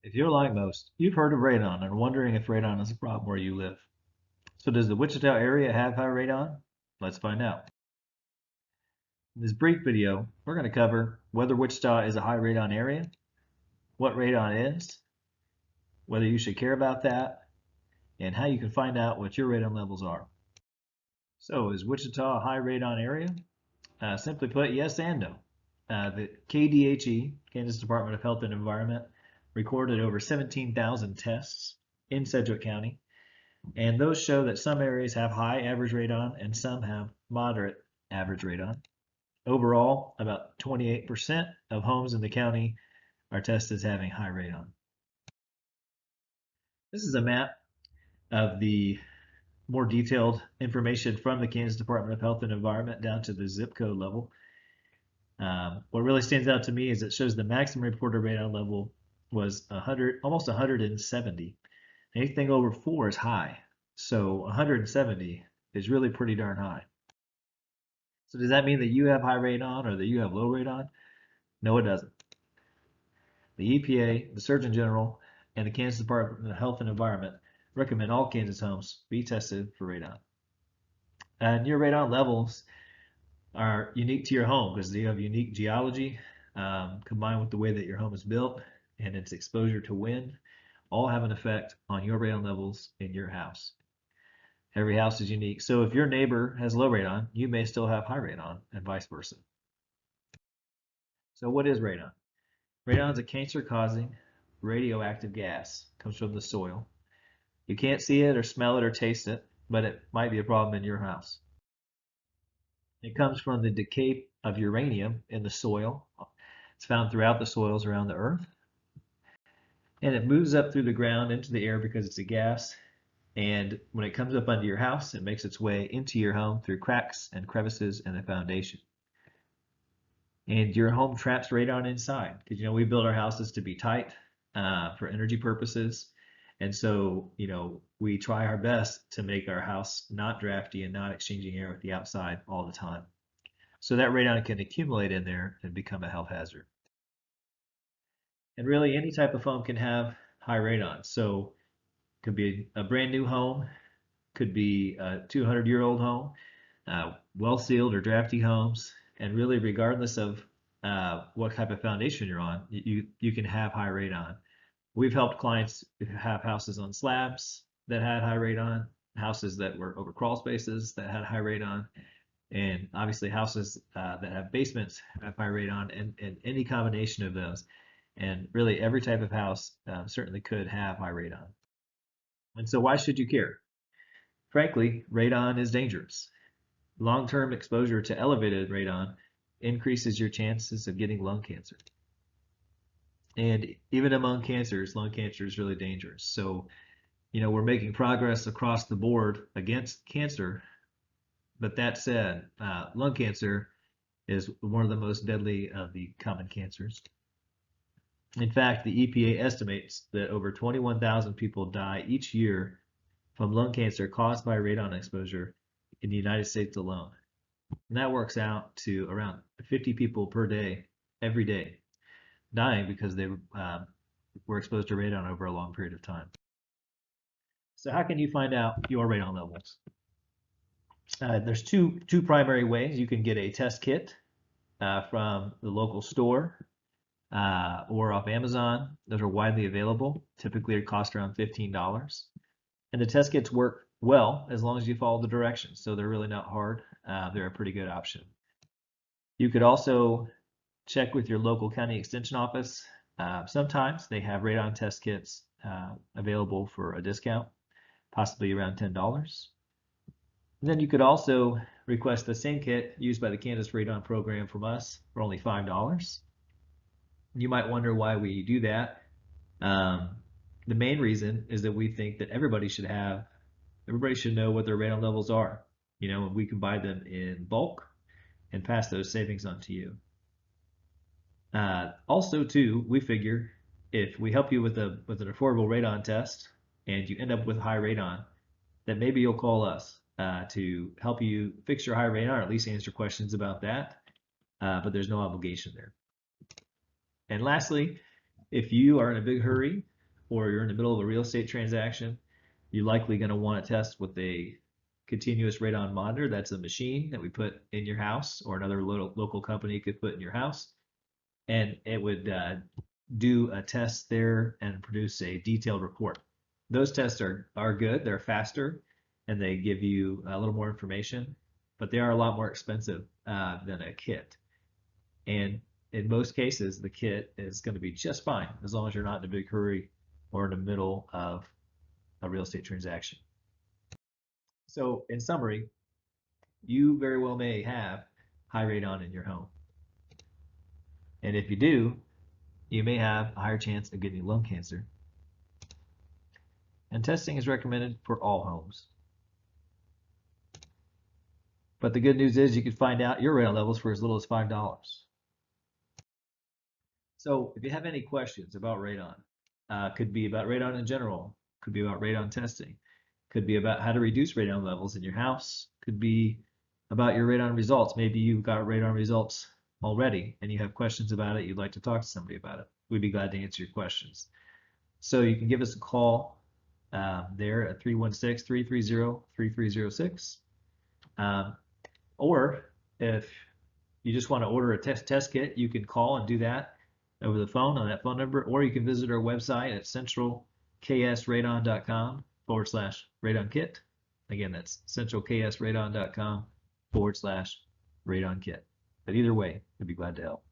If you're like most, you've heard of radon and are wondering if radon is a problem where you live. So does the Wichita area have high radon? Let's find out. In this brief video, we're going to cover whether Wichita is a high radon area, what radon is, whether you should care about that, and how you can find out what your radon levels are. So is Wichita a high radon area? Simply put, yes and no. The KDHE, Kansas Department of Health and Environment, recorded over 17,000 tests in Sedgwick County, and those show that some areas have high average radon and some have moderate average radon. Overall, about 28% of homes in the county are tested as having high radon. This is a map of the more detailed information from the Kansas Department of Health and Environment down to the zip code level. What really stands out to me is it shows the maximum reported radon level was 100, almost 170. Anything over 4 is high, so 170 is really pretty darn high. So does that mean that you have high radon or that you have low radon? No, it doesn't. The EPA, the Surgeon General, and the Kansas Department of Health and Environment recommend all Kansas homes be tested for radon. And your radon levels are unique to your home because you have unique geology combined with the way that your home is built and its exposure to wind all have an effect on your radon levels in your house. Every house is unique. So if your neighbor has low radon, you may still have high radon and vice versa. So what is radon? Radon is a cancer-causing radioactive gas. It comes from the soil. You can't see it or smell it or taste it, but it might be a problem in your house. It comes from the decay of uranium in the soil. It's found throughout the soils around the earth. And it moves up through the ground into the air because it's a gas. And when it comes up under your house, it makes its way into your home through cracks and crevices in the foundation. And your home traps radon inside because we build our houses to be tight for energy purposes. And so, we try our best to make our house not drafty and not exchanging air with the outside all the time. So that radon can accumulate in there and become a health hazard. And really, any type of home can have high radon. So it could be a brand new home, could be a 200-year-old home, well-sealed or drafty homes, and really, regardless of what type of foundation you're on, you can have high radon. We've helped clients have houses on slabs that had high radon, houses that were over crawl spaces that had high radon, and obviously houses that have basements have high radon, and any combination of those. And really, every type of house certainly could have high radon. And so, why should you care? Frankly, radon is dangerous. Long-term exposure to elevated radon increases your chances of getting lung cancer. And even among cancers, lung cancer is really dangerous. So, we're making progress across the board against cancer. But that said, lung cancer is one of the most deadly of the common cancers. In fact, the EPA estimates that over 21,000 people die each year from lung cancer caused by radon exposure in the United States alone. And that works out to around 50 people per day, every day, dying because they were exposed to radon over a long period of time. So how can you find out your radon levels? There's two primary ways. You can get a test kit from the local store or off Amazon. Those are widely available. Typically, it costs around $15. And the test kits work well as long as you follow the directions. So they're really not hard. They're a pretty good option. You could also check with your local county extension office. Sometimes they have radon test kits available for a discount, possibly around $10. And then you could also request the same kit used by the Kansas Radon program from us for only $5. You might wonder why we do that. The main reason is that we think that everybody should know what their radon levels are, and we can buy them in bulk and pass those savings on to you. Also, too, we figure if we help you with an affordable radon test and you end up with high radon, that maybe you'll call us to help you fix your high radon, or at least answer questions about that. But there's no obligation there. And lastly, if you are in a big hurry or you're in the middle of a real estate transaction, you're likely going to want to test with a continuous radon monitor. That's a machine that we put in your house, or another local company could put in your house, and it would do a test there and produce a detailed report. Those tests are good. They're faster, and they give you a little more information, but they are a lot more expensive than a kit. And in most cases, the kit is going to be just fine as long as you're not in a big hurry or in the middle of a real estate transaction. So, in summary, you very well may have high radon in your home. And if you do, you may have a higher chance of getting lung cancer. And testing is recommended for all homes. But the good news is you can find out your radon levels for as little as $5. So if you have any questions about radon, could be about radon in general, could be about radon testing, could be about how to reduce radon levels in your house, could be about your radon results. Maybe you've got radon results already and you have questions about it, you'd like to talk to somebody about it. We'd be glad to answer your questions. So you can give us a call there at 316-330-3306. Or if you just want to order a test kit, you can call and do that over the phone on that phone number, or you can visit our website at centralksradon.com/radon kit. Again, that's centralksradon.com/radon kit. But either way, we'd be glad to help.